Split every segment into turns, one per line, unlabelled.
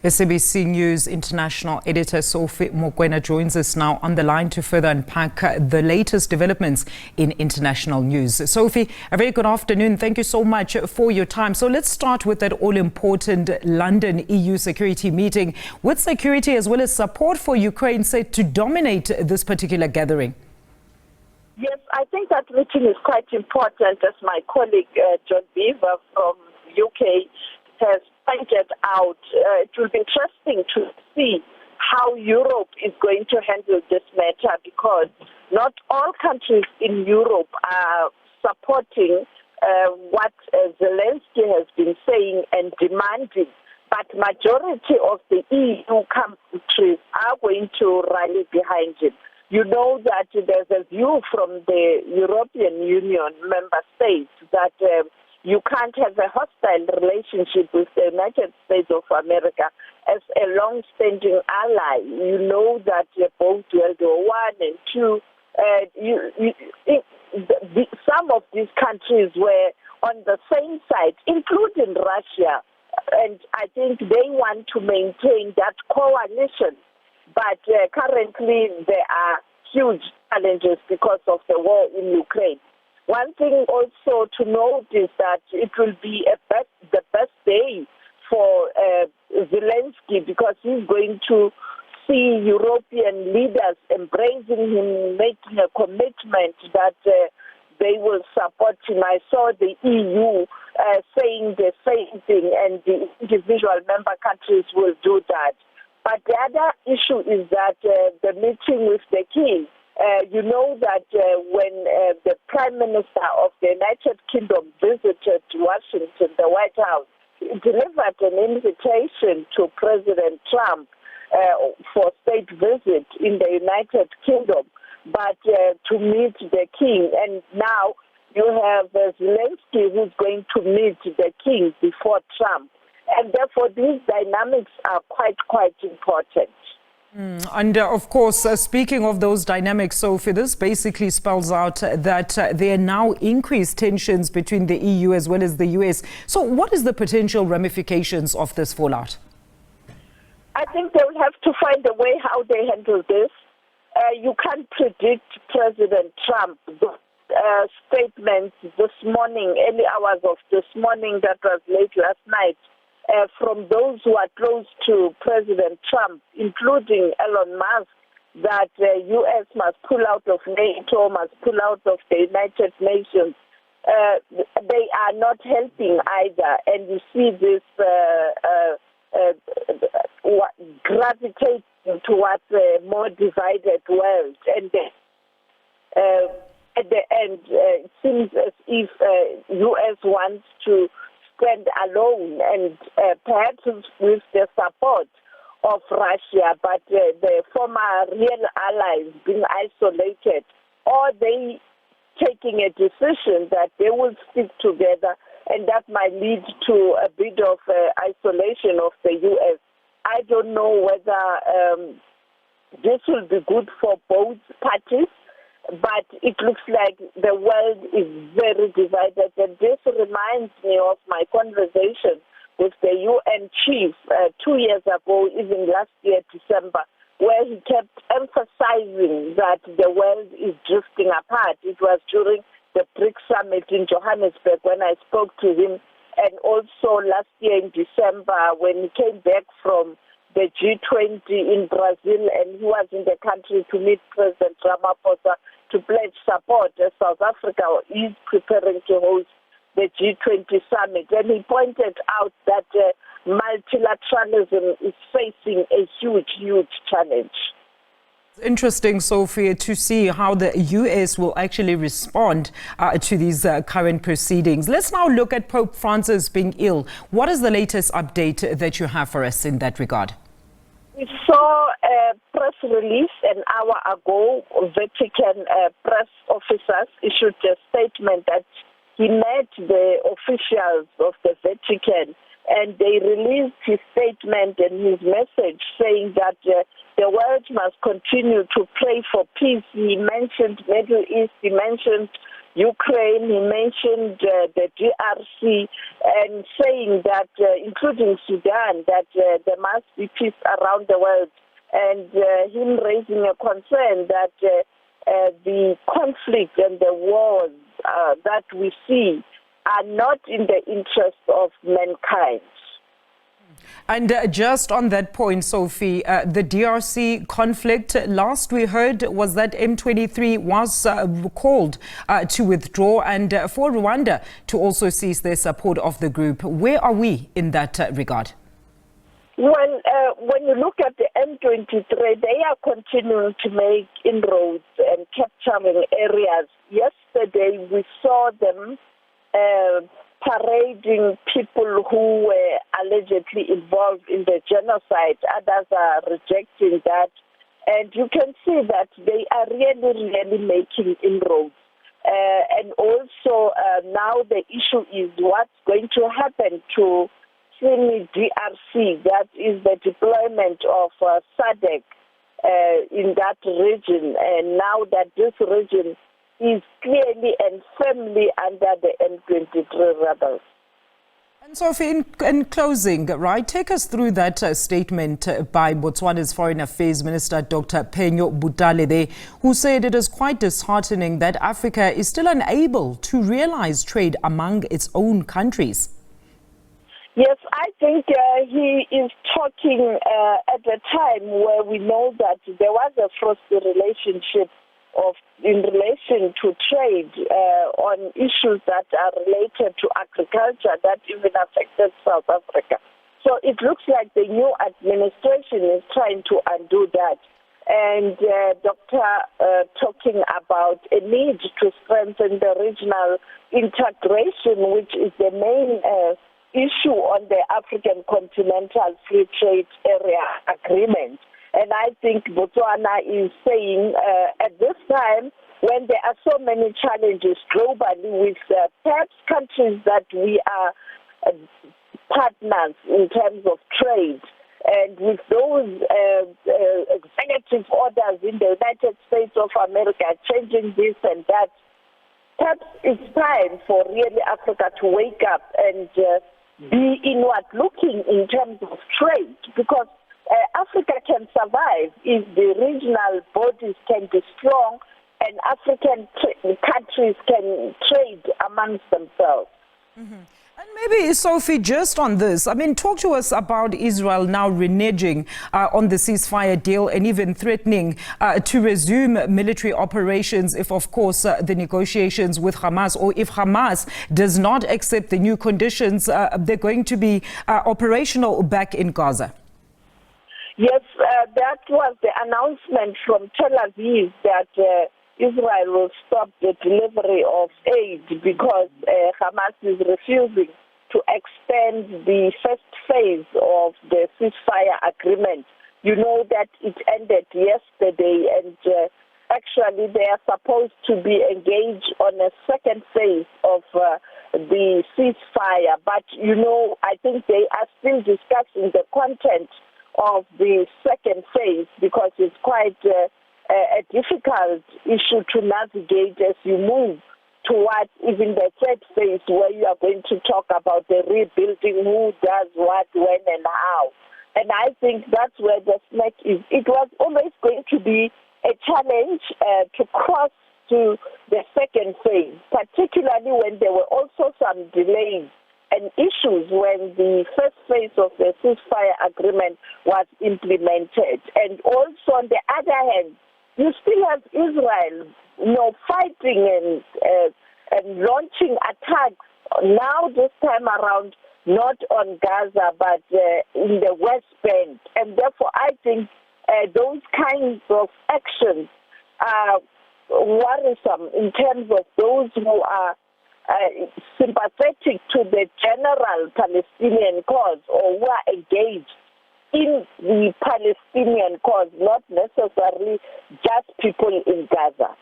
SABC News international editor Sophie Mokoena joins us now on the line to further unpack the latest developments in international news. Sophie, a very good afternoon. Thank you so much for your time. So let's start with that all-important London EU security meeting, with security as well as support for Ukraine set to dominate this particular gathering.
Yes, I think that meeting is quite important, as my colleague John Beaver from UK has pointed out. It will be interesting to see how Europe is going to handle this matter, because not all countries in Europe are supporting what Zelenskyy has been saying and demanding, but majority of the EU countries are going to rally behind him. You know that there's a view from the European Union member states that you can't have a hostile relationship with the United States of America as a long-standing ally. You know that both World War I and II, some of these countries were on the same side, including Russia, and I think they want to maintain that coalition. But currently there are huge challenges because of the war in Ukraine. One thing also to note is that it will be the best day for Zelenskyy, because he's going to see European leaders embracing him, making a commitment that they will support him. I saw the EU saying the same thing, and the individual member countries will do that. But the other issue is that the meeting with the king, you know that when the Prime Minister of the United Kingdom visited Washington, the White House, he delivered an invitation to President Trump for state visit in the United Kingdom, but to meet the king. And now you have Zelenskyy, who's going to meet the king before Trump. And therefore, these dynamics are quite important.
And of course, speaking of those dynamics, Sophie, this basically spells out that there are now increased tensions between the EU as well as the US. So what is the potential ramifications of this fallout?
I think they will have to find a way how they handle this. You can't predict President Trump's statements this morning, early hours of this morning, that was late last night, from those who are close to President Trump, including Elon Musk, that the U.S. must pull out of NATO, must pull out of the United Nations. They are not helping either, and you see this gravitating towards a more divided world. And at the end, it seems as if U.S. wants to stand alone, and perhaps with the support of Russia, but the former real allies being isolated, or they taking a decision that they will stick together, and that might lead to a bit of isolation of the U.S. I don't know whether this will be good for both parties, but it looks like the world is very divided. And this reminds me of my conversation with the UN chief 2 years ago, even last year, December, where he kept emphasizing that the world is drifting apart. It was during the BRICS summit in Johannesburg when I spoke to him, and also last year in December when he came back from the G20 in Brazil, and he was in the country to meet President Ramaphosa to pledge support as South Africa is preparing to host the G20 summit. And he pointed out that multilateralism is facing a huge challenge.
Interesting, Sophie, to see how the US will actually respond to these current proceedings. Let's now look at Pope Francis being ill. What is the latest update that you have for us in that regard?
We saw a press release an hour ago. Vatican press officers issued a statement that he met the officials of the Vatican, and they released his statement and his message saying that the world must continue to pray for peace. He mentioned Middle East, he mentioned Ukraine, he mentioned the DRC, and saying that, including Sudan, that there must be peace around the world, and him raising a concern that the conflict and the wars that we see are not in the interest of mankind.
And just on that point, Sophie, the DRC conflict, last we heard was that M23 was called to withdraw and for Rwanda to also cease their support of the group. Where are we in that regard?
Well, when you look at the M23, they are continuing to make inroads and capturing areas. Yesterday, we saw them parading people who were allegedly involved in the genocide. Others are rejecting that. And you can see that they are really making inroads. And also now the issue is what's going to happen to DRC, that is the deployment of SADC in that region. And now that this region is clearly and firmly under the M23 rebels.
And Sophie, in closing, right, take us through that statement by Botswana's Foreign Affairs Minister, Dr. Penyo Butalede, who said it is quite disheartening that Africa is still unable to realize trade among its own countries.
Yes, I think he is talking at a time where we know that there was a frosty relationship in relation to trade on issues that are related to agriculture that even affected South Africa. So it looks like the new administration is trying to undo that. And Dr. talking about a need to strengthen the regional integration, which is the main issue on the African Continental Free Trade Area Agreement. And I think Botswana is saying at this time, when there are so many challenges globally with perhaps countries that we are partners in terms of trade, and with those executive orders in the United States of America changing this and that, perhaps it's time for really Africa to wake up and be inward looking in terms of trade, because Africa can survive if the regional bodies can be strong and African countries can trade amongst themselves.
Mm-hmm. And maybe, Sophie, just on this, I mean, talk to us about Israel now reneging on the ceasefire deal and even threatening to resume military operations if, of course, the negotiations with Hamas, or if Hamas does not accept the new conditions, they're going to be operational back in Gaza.
Yes, that was the announcement from Tel Aviv that Israel will stop the delivery of aid because Hamas is refusing to extend the first phase of the ceasefire agreement. You know that it ended yesterday, and actually they are supposed to be engaged on a second phase of the ceasefire. But, you know, I think they are still discussing the content of the second phase because it's quite a difficult issue to navigate as you move towards even the third phase, where you are going to talk about the rebuilding, who does what, when and how. And I think that's where the snag is. It was always going to be a challenge to cross to the second phase, particularly when there were also some delays and issues when the first phase of the ceasefire agreement was implemented. And also, on the other hand, you still have Israel, you know, fighting and launching attacks now this time around, not on Gaza, but in the West Bank. And therefore, I think those kinds of actions are worrisome in terms of those who are sympathetic to the general Palestinian cause, or who are engaged in the Palestinian cause, not necessarily just people in Gaza.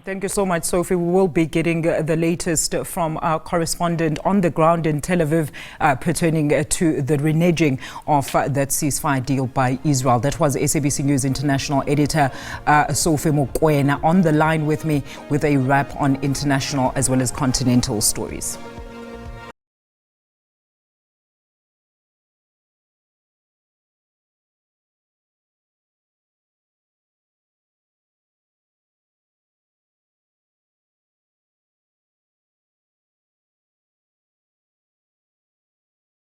Thank you so much, Sophie. We will be getting the latest from our correspondent on the ground in Tel Aviv pertaining to the reneging of that ceasefire deal by Israel. That was SABC News international editor Sophie Mokoena on the line with me with a wrap on international as well as continental stories.